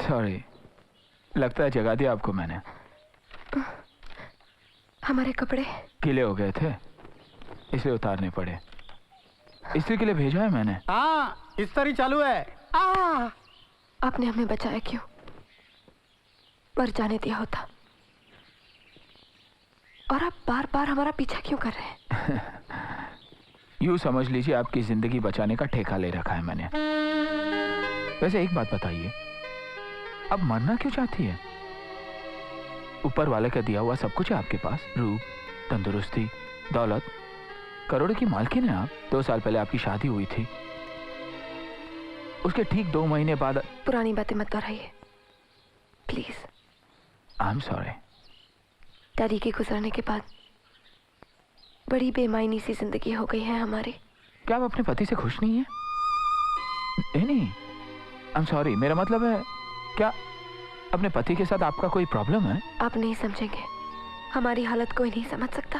Sorry, लगता है जगा दिया आपको मैंने। हमारे कपड़े गीले हो गए थे इसलिए उतारने पड़े। इस्त्री के लिए भेजा है मैंने। हाँ, इस्त्री चालू है। आपने हमें बचाया क्यों? मर जाने दिया होता। और आप बार बार हमारा पीछा क्यों कर रहे हैं? यूं समझ लीजिए आपकी जिंदगी बचाने का ठेका ले रखा है मैंने। वैसे एक बात बताइए, अब मरना क्यों चाहती है? ऊपर वाले का दिया हुआ सब कुछ है आपके पास, रूप, तंदुरुस्ती, दौलत, करोड़ों की मालकिन है आप। 2 साल पहले आपकी शादी हुई थी, उसके ठीक 2 महीने बाद। पुरानी बातें मत दोहराइए please. I am sorry. Daddy के गुजरने के बाद बड़ी बेमायनी सी जिंदगी हो गई है हमारी। क्या आप अपने पति से खुश नहीं है? नहीं, आई एम सॉरी, मेरा मतलब है क्या अपने पति के साथ आपका कोई प्रॉब्लम है? आप नहीं समझेंगे, हमारी हालत कोई नहीं समझ सकता।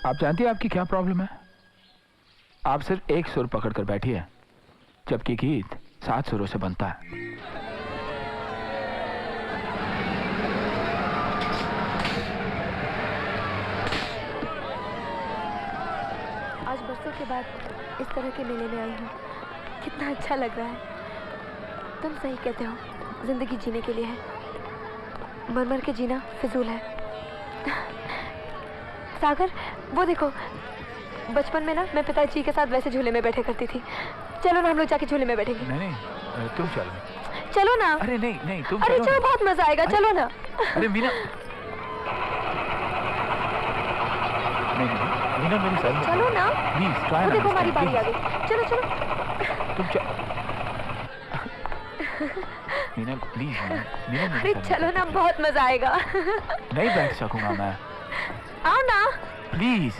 आप जानती हैं आपकी क्या प्रॉब्लम है? आप सिर्फ एक सुर पकड़ कर बैठी है, जबकि गीत 7 सुरों से बनता है। आज बरसों के बाद इस तरह के मेले में आई हूँ, कितना अच्छा लग रहा है। तुम सही कहते हो, जिंदगी जीने के लिए है, मर मर के जीना फिजूल है। सागर, वो देखो, बचपन में ना मैं पिताजी के साथ वैसे झूले में बैठे करती थी। चलो ना हम लोग जाके झूले में बैठेंगे। नहीं, तुम चलो। चलो ना। अरे नहीं, तुम अरे चलो, बहुत मजा आएगा। चलो ना। अरे मीना, मीना मेरी साइड। चलो ना प्लीज ट्राई। वो देखो हमारी बारी आ गई। चलो चलो। तुम मीना प्लीज। मीना अरे चलो ना, बहुत मजा आएगा। नहीं बैठ सकूंगा मैं। आओ ना प्लीज।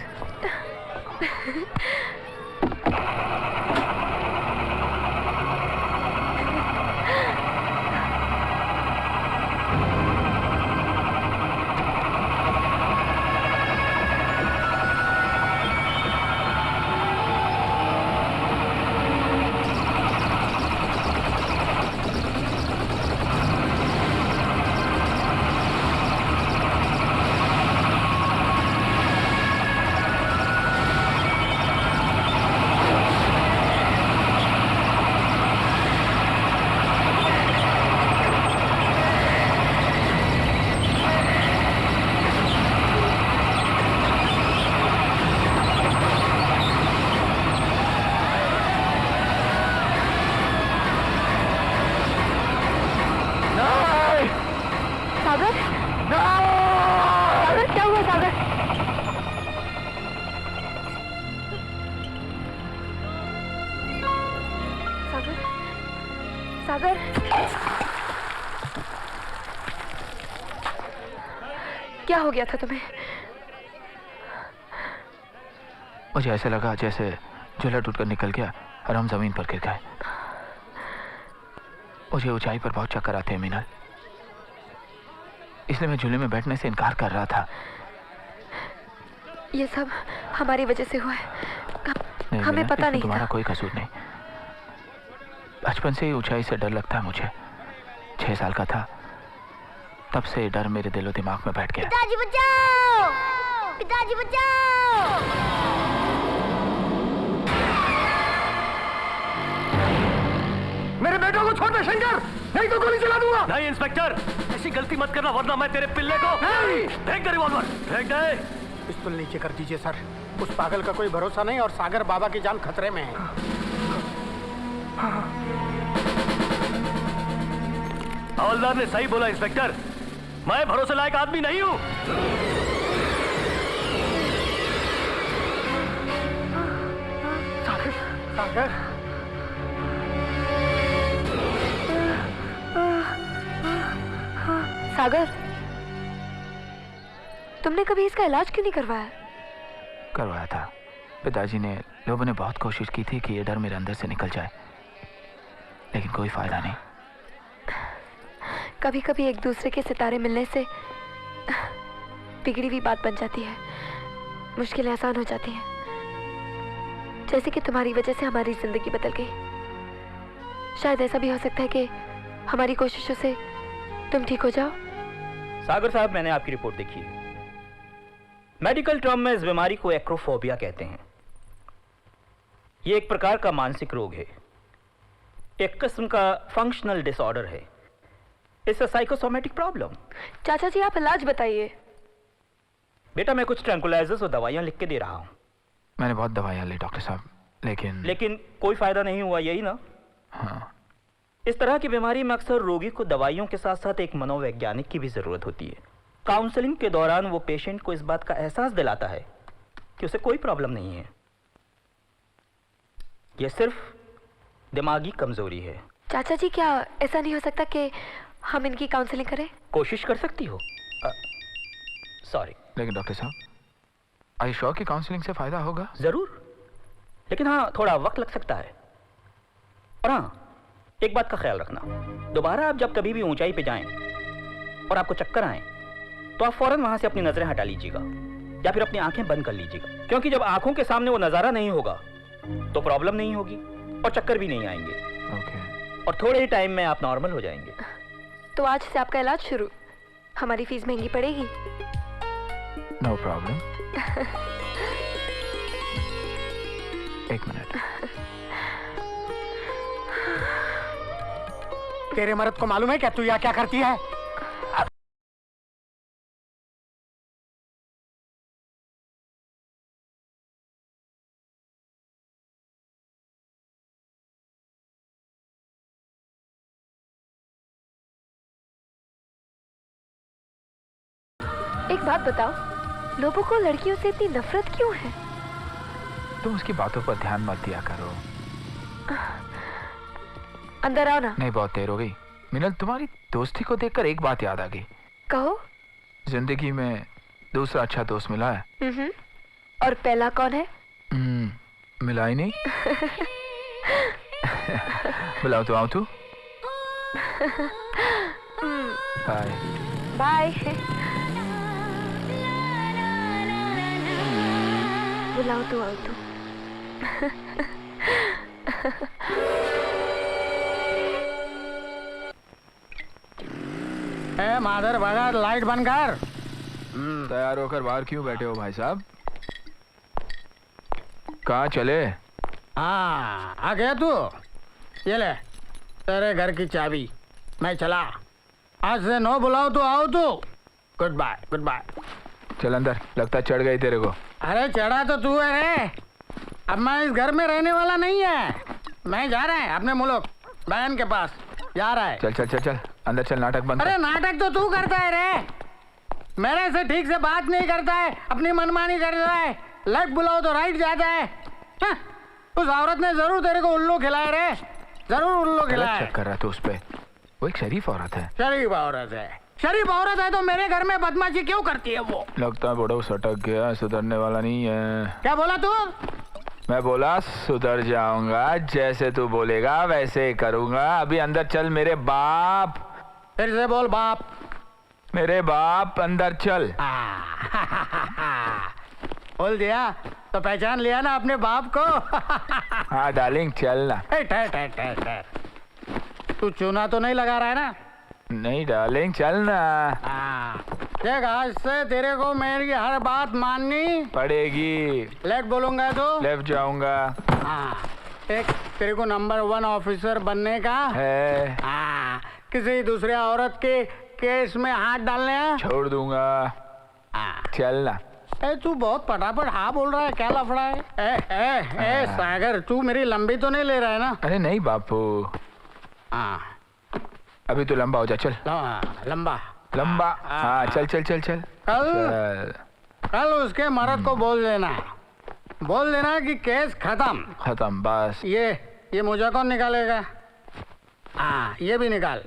सागर, क्या हो गया था तुम्हें? मुझे ऐसे लगा जैसे झूला टूटकर निकल गया और हम जमीन पर गिर गए। मुझे ऊंचाई पर बहुत चक्कर आते हैं मीनल, इसलिए मैं झूले में बैठने से इनकार कर रहा था। ये सब हमारी वजह से हुआ है। हमें पता नहीं था। तुम्हारा कोई कसूर नहीं। बचपन से ही ऊंचाई से डर लगता है मुझे। 6 साल का था तब से डर मेरे दिलो दिमाग में बैठ गया। पिताजी बचाओ! पिताजी बचाओ! मेरे बेटों को छोड़ दे शंकर, नहीं तो गोली चला दूंगा। नहीं इंस्पेक्टर, ऐसी गलती मत करना वरना मैं तेरे पिल्ले को। नहीं! फेंक दे रिवॉल्वर, फेंक दे। पिस्तौल नीचे कर दीजिए सर, उस पागल का कोई भरोसा नहीं और सागर बाबा की जान खतरे में है। हवलदार ने सही बोला इंस्पेक्टर, मैं भरोसे लायक आदमी नहीं हूं। सागर, सागर। सागर, तुमने कभी इसका इलाज क्यों नहीं करवाया? करवाया था। पिताजी ने, लोगों ने बहुत कोशिश की थी कि ये डर मेरे अंदर से निकल जाए, लेकिन कोई फायदा नहीं। कभी कभी एक दूसरे के सितारे मिलने से बिगड़ी हुई बात बन जाती है, मुश्किलें आसान हो जाती हैं। जैसे कि तुम्हारी वजह से हमारी जिंदगी बदल गई। शायद ऐसा भी हो सकता है कि हमारी कोशिशों से तुम ठीक हो जाओ। सागर साहब, मैंने आपकी रिपोर्ट देखी है। मेडिकल टर्म में इस बीमारी को एक्रोफोबिया कहते हैं। ये एक प्रकार का मानसिक रोग है, एक किस्म का फंक्शनल डिसऑर्डर है। It's a psychosomatic problem. चाचा जी, आप इलाज बताइए। बेटा, मैं कुछ ट्रैंकुलाइजर्स और दवाइयां लिख के दे रहा हूं। मैंने बहुत दवाइयाँ ली डॉक्टर साहब, लेकिन कोई फायदा नहीं हुआ, यही ना? हाँ। इस तरह की बीमारी में अक्सर रोगी को दवाइयों के साथ साथ एक मनोवैज्ञानिक की भी जरूरत होती है। काउंसलिंग के दौरान वो पेशेंट को इस बात का एहसास दिलाता है कि उसे कोई प्रॉब्लम नहीं है, ये सिर्फ दिमागी कमजोरी है। चाचा जी, क्या ऐसा नहीं हो सकता कि हम इनकी काउंसलिंग करें? कोशिश कर सकती हो। सॉरी। लेकिन डॉक्टर साहब, आई श्योर कि काउंसलिंग से फायदा होगा? जरूर, लेकिन हाँ, थोड़ा वक्त लग सकता है। और हाँ, एक बात का ख्याल रखना, दोबारा आप जब कभी भी ऊंचाई पे जाएं और आपको चक्कर आए तो आप फौरन वहां से अपनी नजरें हटा लीजिएगा या फिर अपनी आंखें बंद कर लीजिएगा, क्योंकि जब आंखों के सामने वो नजारा नहीं होगा तो प्रॉब्लम नहीं होगी और चक्कर भी नहीं आएंगे। ओके। और थोड़े ही टाइम में आप नॉर्मल हो जाएंगे। तो आज से आपका इलाज शुरू। हमारी फीस महंगी पड़ेगी। No problem. एक मिनट। तेरे मर्द को मालूम है क्या तू यहाँ क्या करती है? एक बात बताओ, लोगों को लड़कियों से इतनी नफरत क्यों है? तुम उसकी बातों पर ध्यान मत दिया करो। अंदर आओ ना। नहीं, बहुत देर हो गई। मिनल, तुम्हारी दोस्ती को देखकर एक बात याद आ गई। कहो। जिंदगी में दूसरा अच्छा दोस्त मिला है। और पहला कौन है? मिला ही नहीं। बुलाओ तो आओ तू। Bye bye. बुलाओ तो आओ तू। माधर भगत, लाइट बंद कर। तैयार होकर बाहर क्यों बैठे हो भाई साहब? कहाँ चले? हाँ, आ गया तू? ये ले तेरे घर की चाबी। मैं चला। आज से नो बुलाओ तो आओ तू। Goodbye, goodbye. चल अंदर, लगता है चढ़ गई तेरे को। अरे चढ़ा तो तू है रे। अब मैं इस घर में रहने वाला नहीं है। मैं जा रहा है अपने मुल्क बहन के पास जा रहा है। चल चल चल चल अंदर चल, नाटक बंद कर। अरे नाटक तो तू करता है रे। मेरे से ठीक से बात नहीं करता है, अपनी मनमानी करता है। लेफ्ट बुलाओ तो राइट जाता है। हाँ, उस औरत ने जरूर तेरे को उल्लू खिलाया रे, जरूर उल्लू खिलाया। चेक कर रहा था उस पे। वो एक शरीफ औरत है। शरीफ औरत है? शरीफ औरत है तो मेरे घर में बदमाशी क्यों करती है वो? लगता है बड़ा सटक गया, सुधरने वाला नहीं है। क्या बोला तू? मैं बोला सुधर जाऊंगा, जैसे तू बोलेगा वैसे ही करूंगा। अभी अंदर चल मेरे बाप। फिर से बोल बाप। मेरे बाप, अंदर चल। बोल दिया तो पहचान लिया ना अपने बाप को। हाँ डार्लिंग, चल ना। ठहर ठहर ठहर ठहर। तू चूना तो नहीं लगा रहा है ना? नहीं डार्लिंग, चल ना। देख, आज से तेरे को मेरी हर बात माननी पड़ेगी। लेफ्ट बोलूंगा तो लेफ्ट जाऊंगा। एक तेरे को नंबर 1 ऑफिसर बनने का है। किसी दूसरे औरत के केस में हाथ डालने हैं? छोड़ दूंगा। चल ना। तू बहुत फटाफट हाँ बोल रहा है, क्या लफड़ा है? सागर, तू मेरी लंबी तो नहीं ले रहा है ना? अरे नहीं बापू। अभी तो लंबा हो जा, चल। लंबा लंबा। हाँ चल चल चल चल। कल उसके मर्द को बोल देना कि केस खत्म। खत्म बस। ये मुझे कौन निकालेगा? ये भी निकाल।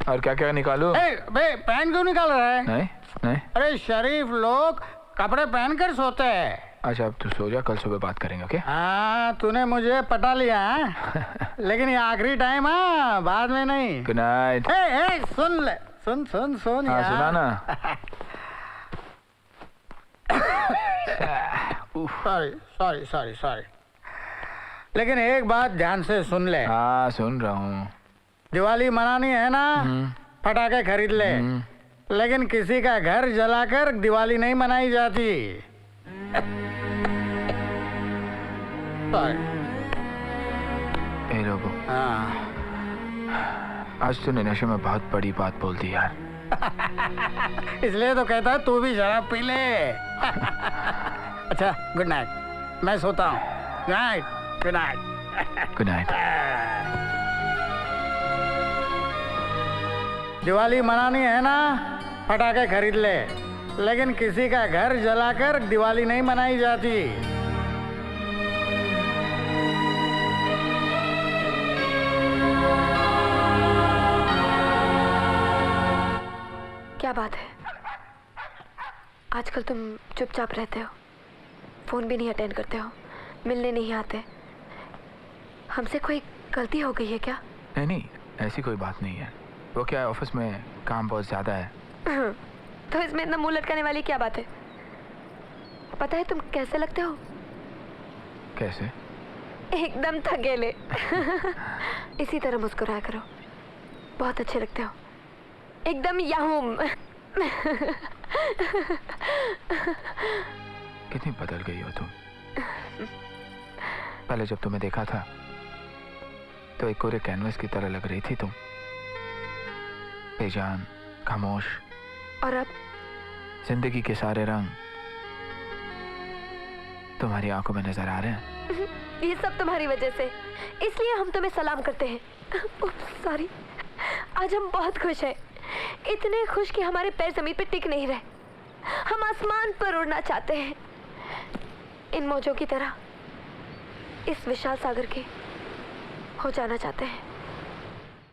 और क्या क्या निकालू? पहन क्यों निकाल रहा है? नहीं नहीं। अरे शरीफ लोग कपड़े पहन कर सोते हैं। अच्छा अब तू सो जा, कल सुबह बात करेंगे। ओके? तूने मुझे पटा लिया है। लेकिन ये आखिरी टाइम है, बाद में नहीं। Good night. सुन ले, सुन सुन सुन। हाँ सुना ना। Sorry sorry sorry sorry. लेकिन एक बात ध्यान से सुन ले। हाँ सुन रहा हूँ। दिवाली मनानी है ना, पटाखे खरीद ले, लेकिन किसी का घर जलाकर दिवाली नहीं मनाई जाती। ए लोगो, हाँ। आज तूने नशे में बहुत बड़ी बात बोल दी यार। इसलिए तो कहता है तू भी शराब पी ले। अच्छा गुड नाइट, मैं सोता हूँ। Good night. Good night. Good night. Diwali मनानी है ना, पटाखे खरीद ले, लेकिन किसी का घर जलाकर दिवाली नहीं मनाई जाती। क्या बात है, आजकल तुम चुपचाप रहते हो, फोन भी नहीं अटेंड करते हो, मिलने नहीं आते। हमसे कोई गलती हो गई है क्या? नहीं नहीं, ऐसी कोई बात नहीं है। वो क्या है, ऑफिस में काम बहुत ज्यादा है। तो इसमें इतना मुंह लटकाने वाली क्या बात है? पता है तुम कैसे लगते हो? कैसे? एकदम थकेले। इसी तरह मुस्कुराया करो, बहुत अच्छे लगते हो, एकदम याहूम। कितनी बदल गई हो तुम। पहले जब तुम्हें देखा था तो एक कोरे कैनवस की तरह लग रही थी तुम, बेजान, खामोश। और अब जिंदगी के सारे रंग तुम्हारी आंखों में नजर आ रहे हैं। ये सब तुम्हारी वजह से, इसलिए हम तुम्हें सलाम करते हैं। सॉरी, आज हम बहुत खुश हैं, इतने खुश कि हमारे पैर जमीन पे टिक नहीं रहे। हम आसमान पर उड़ना चाहते हैं, इन मौजों की तरह इस विशाल सागर के हो जाना चाहते हैं।